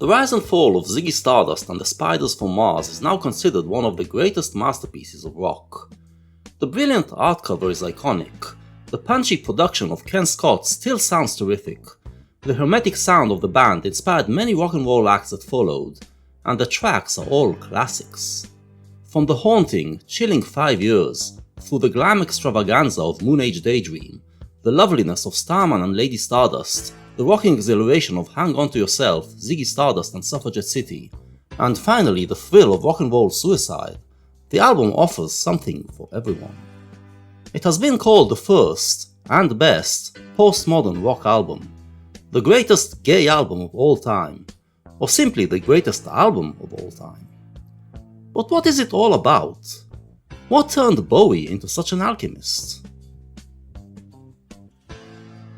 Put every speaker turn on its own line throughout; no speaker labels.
The rise and fall of Ziggy Stardust and the Spiders from Mars is now considered one of the greatest masterpieces of rock. The brilliant art cover is iconic, the punchy production of Ken Scott still sounds terrific, the hermetic sound of the band inspired many rock and roll acts that followed, and the tracks are all classics. From the haunting, chilling 5 Years, through the glam extravaganza of Moon Age Daydream, the loveliness of Starman and Lady Stardust, the rocking exhilaration of Hang On To Yourself, Ziggy Stardust and Suffragette City, and finally the thrill of rock and roll Suicide, the album offers something for everyone. It has been called the first, and best, postmodern rock album, the greatest gay album of all time, or simply the greatest album of all time. But what is it all about? What turned Bowie into such an alchemist?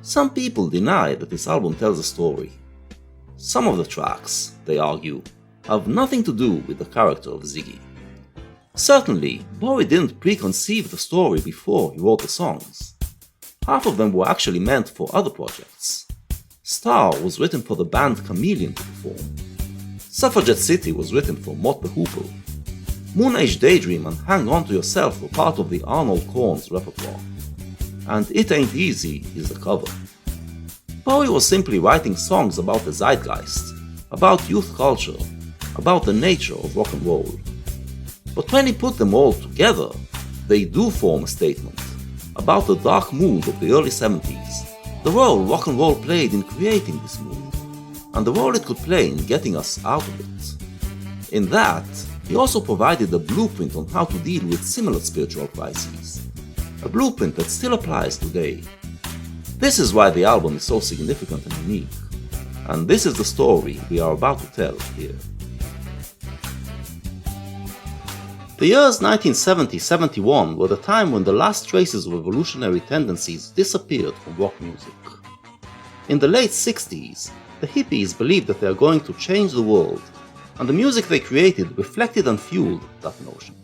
Some people deny that this album tells a story. Some of the tracks, they argue, have nothing to do with the character of Ziggy. Certainly, Bowie didn't preconceive the story before he wrote the songs. Half of them were actually meant for other projects. Star was written for the band Chameleon to perform. Suffragette City was written for Mott the Hoople. Moon Age Daydream and Hang On To Yourself were part of the Arnold Korn's repertoire. And It Ain't Easy is the cover. Bowie was simply writing songs about the zeitgeist, about youth culture, about the nature of rock and roll. But when he put them all together, they do form a statement about the dark mood of the early 70s, the role rock and roll played in creating this mood, and the role it could play in getting us out of it. In that, he also provided a blueprint on how to deal with similar spiritual crises, a blueprint that still applies today. This is why the album is so significant and unique, and this is the story we are about to tell here. The years 1970-71 were the time when the last traces of revolutionary tendencies disappeared from rock music. In the late 60s, the hippies believed that they are going to change the world, and the music they created reflected and fueled that notion.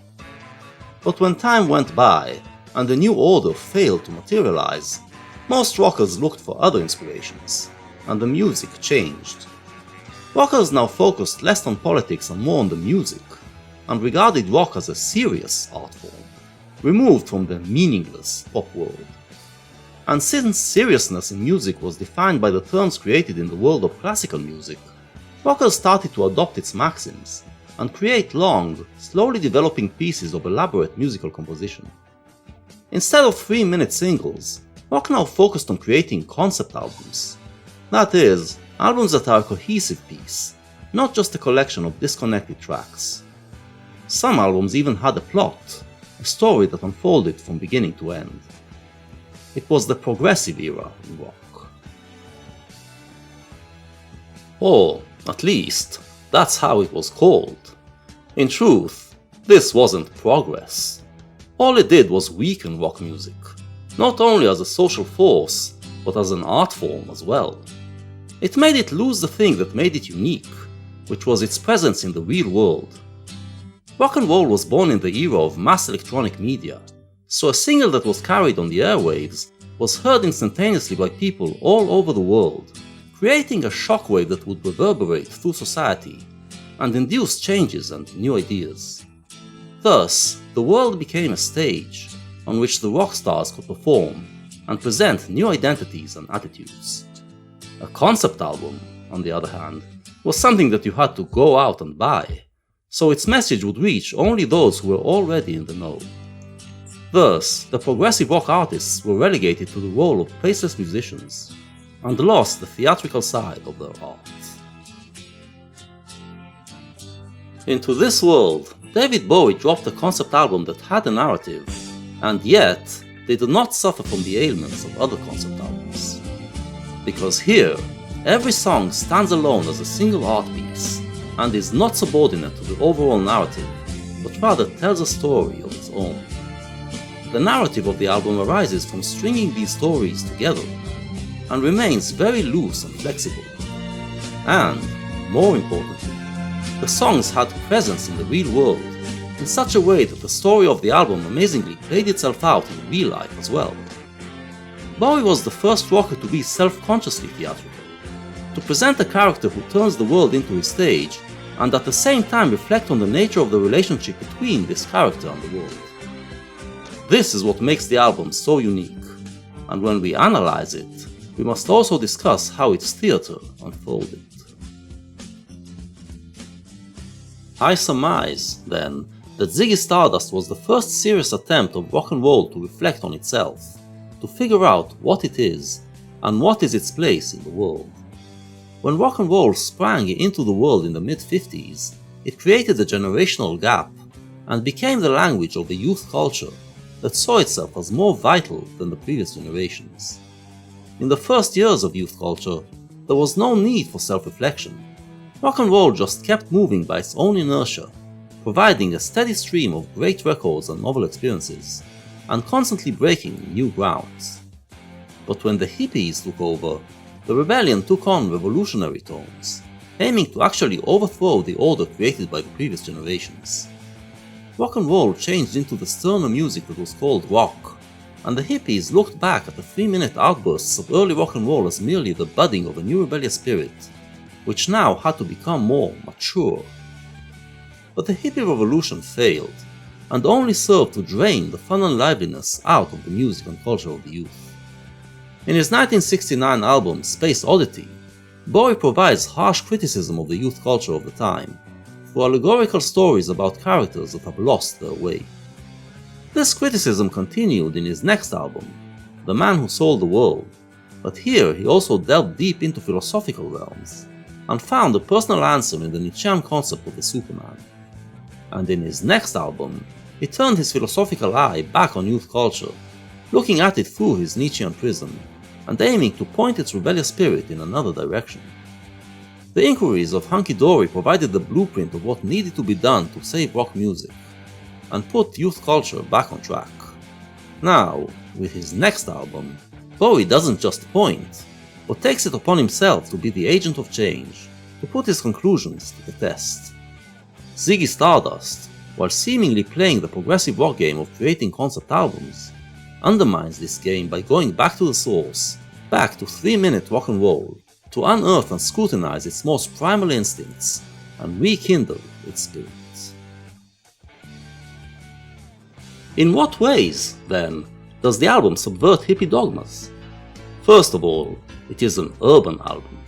But when time went by, and the new order failed to materialize, most rockers looked for other inspirations, and the music changed. Rockers now focused less on politics and more on the music, and regarded rock as a serious art form, removed from the meaningless pop world. And since seriousness in music was defined by the terms created in the world of classical music, rockers started to adopt its maxims and create long, slowly developing pieces of elaborate musical composition. Instead of 3-minute singles, rock now focused on creating concept albums. That is, albums that are a cohesive piece, not just a collection of disconnected tracks. Some albums even had a plot, a story that unfolded from beginning to end. It was the progressive era in rock. Or, at least, that's how it was called. In truth, this wasn't progress. All it did was weaken rock music, not only as a social force, but as an art form as well. It made it lose the thing that made it unique, which was its presence in the real world. Rock and roll was born in the era of mass electronic media, so a single that was carried on the airwaves was heard instantaneously by people all over the world, creating a shockwave that would reverberate through society and induce changes and new ideas. Thus, the world became a stage on which the rock stars could perform and present new identities and attitudes. A concept album, on the other hand, was something that you had to go out and buy, so its message would reach only those who were already in the know. Thus, the progressive rock artists were relegated to the role of placeless musicians, and lost the theatrical side of their art. Into this world, David Bowie dropped a concept album that had a narrative, and yet, they did not suffer from the ailments of other concept albums. Because here, every song stands alone as a single art piece, and is not subordinate to the overall narrative, but rather tells a story of its own. The narrative of the album arises from stringing these stories together, and remains very loose and flexible. And, more importantly, the songs had presence in the real world, in such a way that the story of the album amazingly played itself out in real life as well. Bowie was the first rocker to be self-consciously theatrical. to present a character who turns the world into his stage and at the same time reflect on the nature of the relationship between this character and the world. This is what makes the album so unique, and when we analyze it, we must also discuss how its theater unfolded. I surmise, then, that Ziggy Stardust was the first serious attempt of rock and roll to reflect on itself, to figure out what it is and what is its place in the world. When rock and roll sprang into the world in the mid-50s, it created a generational gap and became the language of the youth culture that saw itself as more vital than the previous generations. In the first years of youth culture, there was no need for self-reflection. Rock and roll just kept moving by its own inertia, providing a steady stream of great records and novel experiences, and constantly breaking new grounds. But when the hippies took over, the rebellion took on revolutionary tones, aiming to actually overthrow the order created by the previous generations. Rock and roll changed into the sterner music that was called rock, and the hippies looked back at the 3-minute outbursts of early rock and roll as merely the budding of a new rebellious spirit, which now had to become more mature. But the hippie revolution failed, and only served to drain the fun and liveliness out of the music and culture of the youth. In his 1969 album Space Oddity, Bowie provides harsh criticism of the youth culture of the time, through allegorical stories about characters that have lost their way. This criticism continued in his next album, The Man Who Sold the World, but here he also delved deep into philosophical realms, and found a personal answer in the Nietzschean concept of the Superman. And in his next album, he turned his philosophical eye back on youth culture, looking at it through his Nietzschean prism, and aiming to point its rebellious spirit in another direction. The inquiries of Hunky Dory provided the blueprint of what needed to be done to save rock music, and put youth culture back on track. Now, with his next album, Bowie doesn't just point, but takes it upon himself to be the agent of change, to put his conclusions to the test. Ziggy Stardust, while seemingly playing the progressive rock game of creating concept albums, undermines this game by going back to the source, back to 3-minute rock and roll, to unearth and scrutinize its most primal instincts, and rekindle its spirit. In what ways, then, does the album subvert hippie dogmas? First of all, it is an urban album.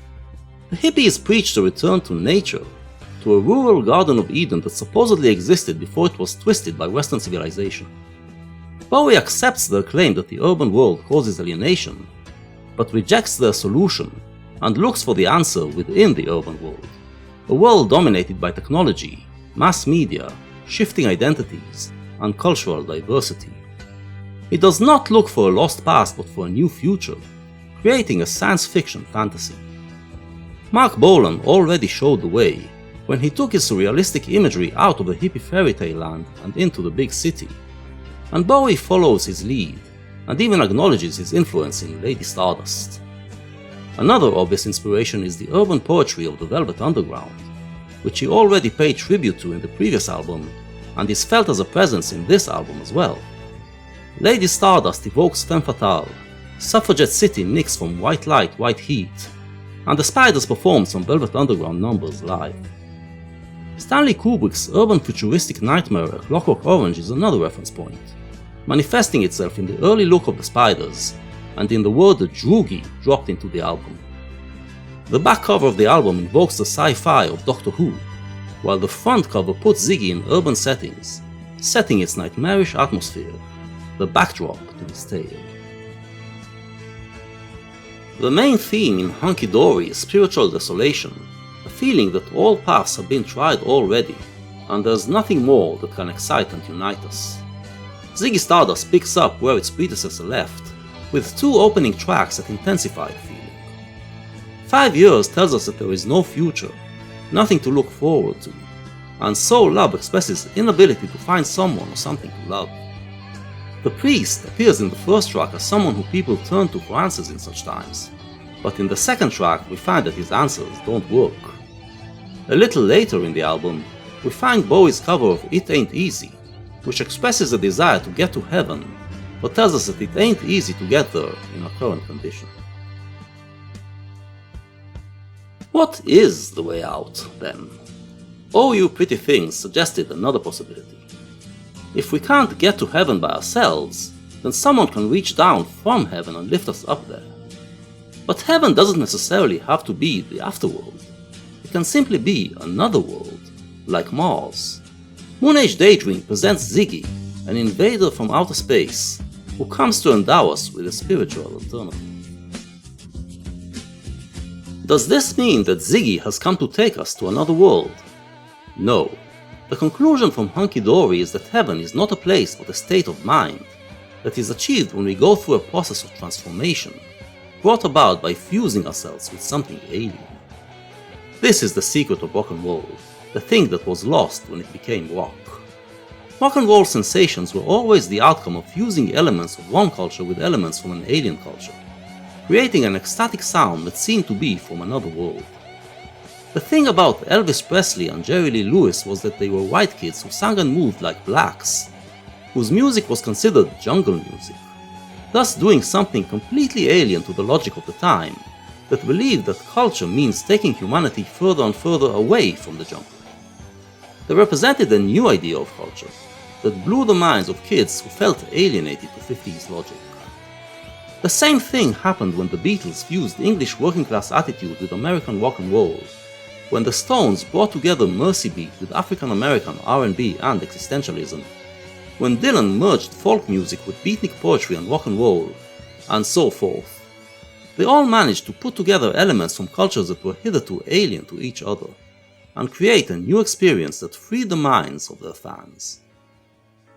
The hippies preached a return to nature, to a rural Garden of Eden that supposedly existed before it was twisted by Western civilization. Bowie accepts their claim that the urban world causes alienation, but rejects their solution and looks for the answer within the urban world, a world dominated by technology, mass media, shifting identities, and cultural diversity. He does not look for a lost past but for a new future, creating a science fiction fantasy. Mark Bolan already showed the way when he took his surrealistic imagery out of the hippie fairy tale land and into the big city, and Bowie follows his lead and even acknowledges his influence in Lady Stardust. Another obvious inspiration is the urban poetry of the Velvet Underground, which he already paid tribute to in the previous album and is felt as a presence in this album as well. Lady Stardust evokes femme fatale, suffragette city mixed from white light, white heat, and the Spiders performed some Velvet Underground numbers live. Stanley Kubrick's urban futuristic nightmare A Clockwork Orange is another reference point, manifesting itself in the early look of the Spiders and in the word "droogie" dropped into the album. The back cover of the album invokes the sci-fi of Doctor Who, while the front cover puts Ziggy in urban settings, setting its nightmarish atmosphere, the backdrop to his tale. The main theme in Hunky Dory is spiritual desolation, a feeling that all paths have been tried already, and there's nothing more that can excite and unite us. Ziggy Stardust picks up where its predecessor left, with 2 opening tracks that intensify the feeling. 5 Years tells us that there is no future, nothing to look forward to, and so love expresses inability to find someone or something to love. The priest appears in the first track as someone who people turn to for answers in such times, but in the second track we find that his answers don't work. A little later in the album, we find Bowie's cover of It Ain't Easy, which expresses a desire to get to heaven, but tells us that it ain't easy to get there in our current condition. What is the way out, then? Oh, you pretty things suggested another possibility. If we can't get to heaven by ourselves, then someone can reach down from heaven and lift us up there. But heaven doesn't necessarily have to be the afterworld. It can simply be another world, like Mars. Moon Age Daydream presents Ziggy, an invader from outer space, who comes to endow us with a spiritual alternative. Does this mean that Ziggy has come to take us to another world? No. The conclusion from Hunky Dory is that heaven is not a place but a state of mind that is achieved when we go through a process of transformation, brought about by fusing ourselves with something alien. This is the secret of rock and roll, the thing that was lost when it became rock. Rock and roll sensations were always the outcome of fusing elements of one culture with elements from an alien culture, creating an ecstatic sound that seemed to be from another world. The thing about Elvis Presley and Jerry Lee Lewis was that they were white kids who sang and moved like blacks, whose music was considered jungle music, thus doing something completely alien to the logic of the time, that believed that culture means taking humanity further and further away from the jungle. They represented a new idea of culture that blew the minds of kids who felt alienated to 50s logic. The same thing happened when the Beatles fused English working class attitude with American rock and roll, when the Stones brought together Mercy Beat with African American R&B and existentialism, when Dylan merged folk music with beatnik poetry and rock and roll, and so forth. They all managed to put together elements from cultures that were hitherto alien to each other, and create a new experience that freed the minds of their fans.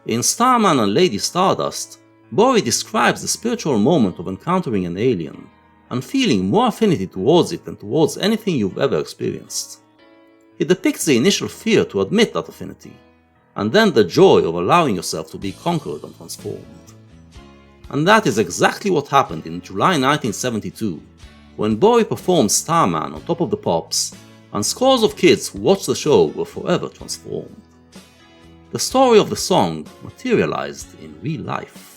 In Starman and Lady Stardust, Bowie describes the spiritual moment of encountering an alien, and feeling more affinity towards it than towards anything you've ever experienced. He depicts the initial fear to admit that affinity, and then the joy of allowing yourself to be conquered and transformed. And that is exactly what happened in July 1972, when Bowie performed Starman on Top of the Pops, and scores of kids who watched the show were forever transformed. The story of the song materialized in real life.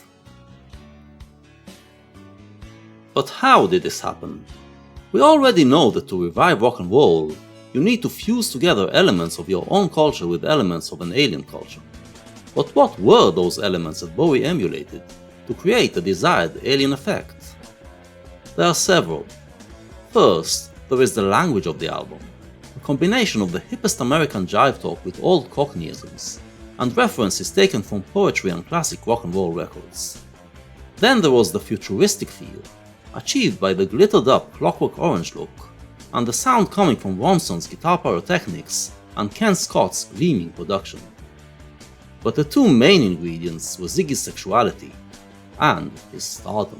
But how did this happen? We already know that to revive rock and roll, you need to fuse together elements of your own culture with elements of an alien culture. But what were those elements that Bowie emulated to create the desired alien effect? There are several. First, there is the language of the album, a combination of the hippest American jive talk with old Cockneyisms, and references taken from poetry and classic rock and roll records. Then there was the futuristic feel, achieved by the glittered up Clockwork Orange look, and the sound coming from Ronson's guitar pyrotechnics and Ken Scott's gleaming production. But the two main ingredients were Ziggy's sexuality and his stardom.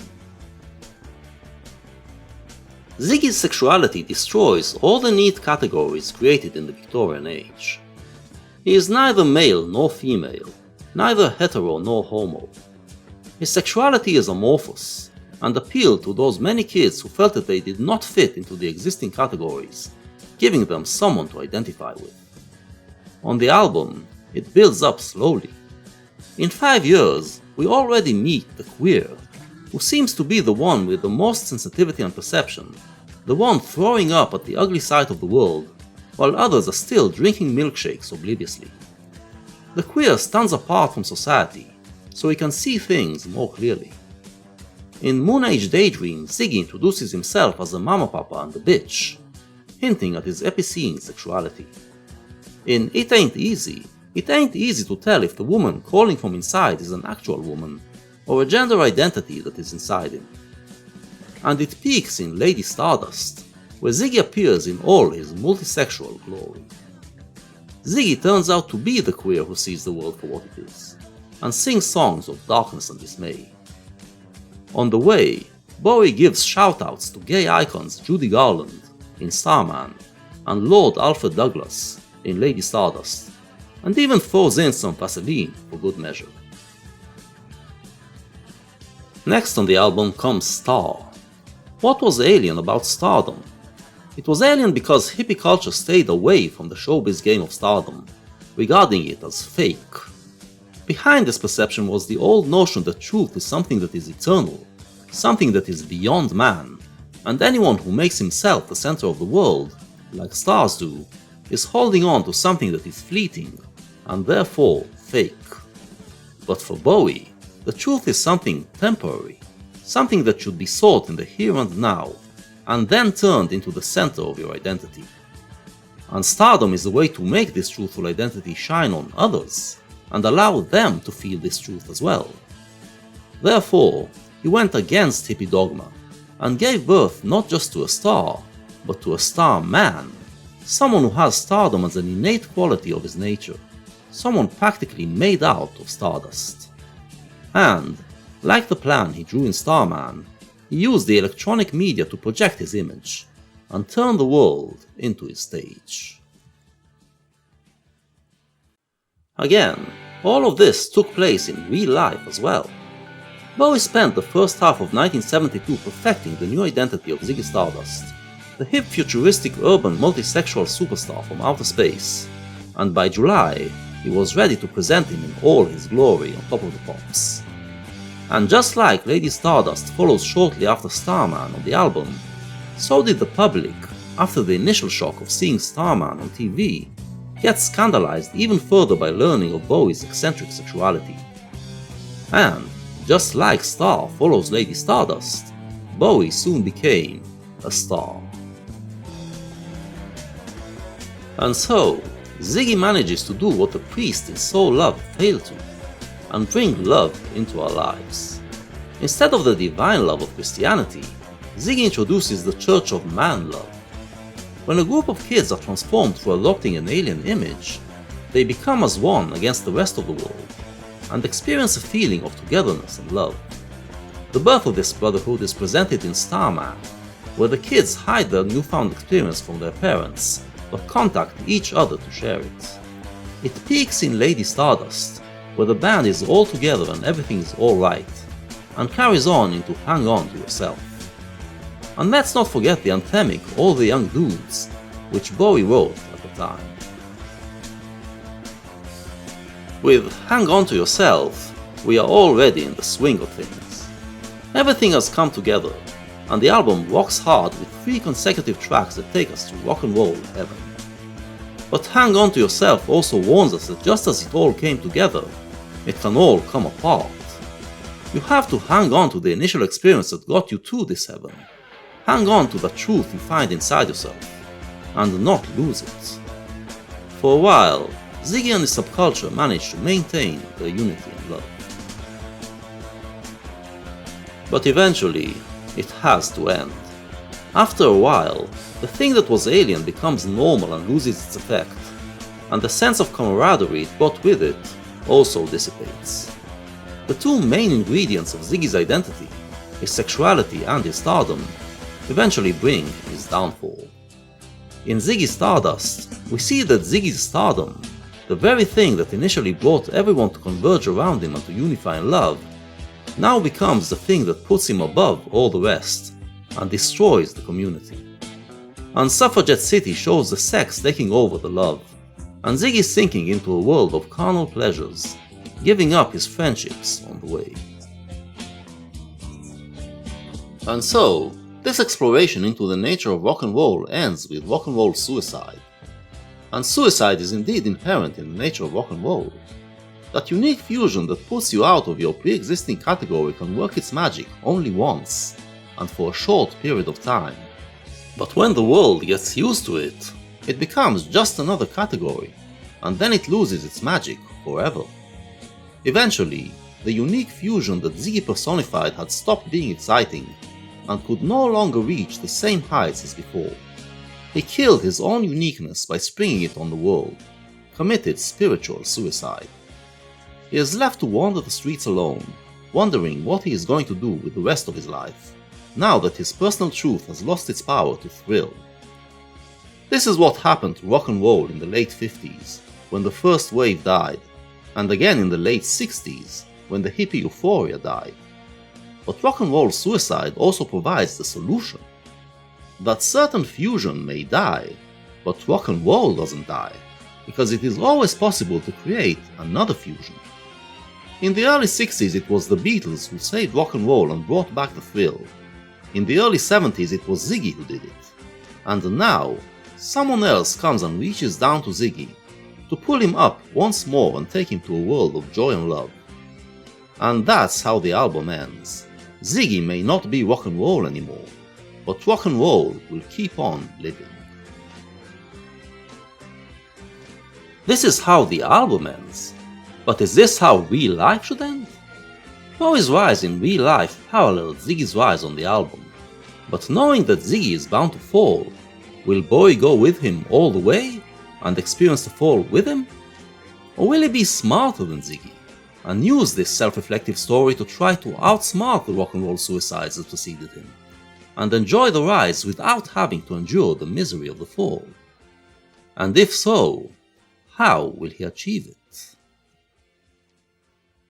Ziggy's sexuality destroys all the neat categories created in the Victorian age. He is neither male nor female, neither hetero nor homo. His sexuality is amorphous, and appealed to those many kids who felt that they did not fit into the existing categories, giving them someone to identify with. On the album, it builds up slowly. In 5 years, we already meet the queer, who seems to be the one with the most sensitivity and perception, the one throwing up at the ugly sight of the world, while others are still drinking milkshakes obliviously. The queer stands apart from society, so he can see things more clearly. In Moon Age Daydream, Ziggy introduces himself as the mama papa and the bitch, hinting at his epicene sexuality. In It Ain't Easy to tell if the woman calling from inside is an actual woman, or a gender identity that is inside him. And it peaks in Lady Stardust, where Ziggy appears in all his multisexual glory. Ziggy turns out to be the queer who sees the world for what it is, and sings songs of darkness and dismay. On the way, Bowie gives shoutouts to gay icons Judy Garland in Starman and Lord Alfred Douglas in Lady Stardust, and even throws in some Vaseline for good measure. Next on the album comes Star. What was alien about stardom? It was alien because hippie culture stayed away from the showbiz game of stardom, regarding it as fake. Behind this perception was the old notion that truth is something that is eternal, something that is beyond man, and anyone who makes himself the center of the world like stars do, is holding on to something that is fleeting, and therefore fake. But for Bowie, the truth is something temporary, something that should be sought in the here and now, and then turned into the center of your identity. And stardom is a way to make this truthful identity shine on others, and allow them to feel this truth as well. Therefore, he went against hippie dogma, and gave birth not just to a star, but to a star man, someone who has stardom as an innate quality of his nature, someone practically made out of stardust. And, like the plan he drew in Starman, he used the electronic media to project his image, and turn the world into his stage. Again, all of this took place in real life as well. Bowie spent the first half of 1972 perfecting the new identity of Ziggy Stardust, the hip futuristic urban multisexual superstar from outer space, and by July, he was ready to present him in all his glory on Top of the Pops. And just like Lady Stardust follows shortly after Starman on the album, so did the public, after the initial shock of seeing Starman on TV, get scandalized even further by learning of Bowie's eccentric sexuality. And, just like Star follows Lady Stardust, Bowie soon became a star. And so, Ziggy manages to do what the priest in Soul Love failed to, and bring love into our lives. Instead of the divine love of Christianity, Ziggy introduces the Church of Man Love. When a group of kids are transformed through adopting an alien image, they become as one against the rest of the world, and experience a feeling of togetherness and love. The birth of this brotherhood is presented in Starman, where the kids hide their newfound experience from their parents, but contact each other to share it. It peaks in Lady Stardust, where the band is all together and everything is alright, and carries on into Hang On to Yourself. And let's not forget the anthemic All the Young Dudes, which Bowie wrote at the time. With Hang On to Yourself, we are already in the swing of things. Everything has come together, and the album rocks hard with 3 consecutive tracks that take us to rock and roll heaven. But Hang On to Yourself also warns us that just as it all came together, it can all come apart. You have to hang on to the initial experience that got you to this heaven. Hang on to the truth you find inside yourself, and not lose it. For a while, Ziggy and his subculture managed to maintain their unity and love. But eventually, it has to end. After a while, the thing that was alien becomes normal and loses its effect, and the sense of camaraderie it brought with it also dissipates. The 2 main ingredients of Ziggy's identity, his sexuality and his stardom, eventually bring his downfall. In Ziggy Stardust, we see that Ziggy's stardom, the very thing that initially brought everyone to converge around him and to unify in love, now becomes the thing that puts him above all the rest, and destroys the community. And Suffragette City shows the sex taking over the love, and Ziggy sinking into a world of carnal pleasures, giving up his friendships on the way. And so, this exploration into the nature of rock and roll ends with rock and roll suicide. And suicide is indeed inherent in the nature of rock and roll. That unique fusion that puts you out of your pre-existing category can work its magic only once, and for a short period of time. But when the world gets used to it, it becomes just another category, and then it loses its magic forever. Eventually, the unique fusion that Ziggy personified had stopped being exciting, and could no longer reach the same heights as before. He killed his own uniqueness by springing it on the world, committed spiritual suicide. He is left to wander the streets alone, wondering what he is going to do with the rest of his life, now that his personal truth has lost its power to thrill. This is what happened to rock and roll in the late 50s, when the first wave died, and again in the late 60s, when the hippie euphoria died. But rock and roll suicide also provides the solution. That certain fusion may die, but rock and roll doesn't die, because it is always possible to create another fusion. In the early 60s it was the Beatles who saved rock and roll and brought back the thrill. In the early 70s it was Ziggy who did it. And now, someone else comes and reaches down to Ziggy to pull him up once more and take him to a world of joy and love. And that's how the album ends. Ziggy may not be rock and roll anymore, but rock and roll will keep on living. This is how the album ends, but is this how real life should end? Bowie's rise in real life paralleled Ziggy's rise on the album, but knowing that Ziggy is bound to fall, will Bowie go with him all the way and experience the fall with him? Or will he be smarter than Ziggy and use this self-reflective story to try to outsmart the rock and roll suicides that preceded him, and enjoy the rise without having to endure the misery of the fall? And if so, how will he achieve it?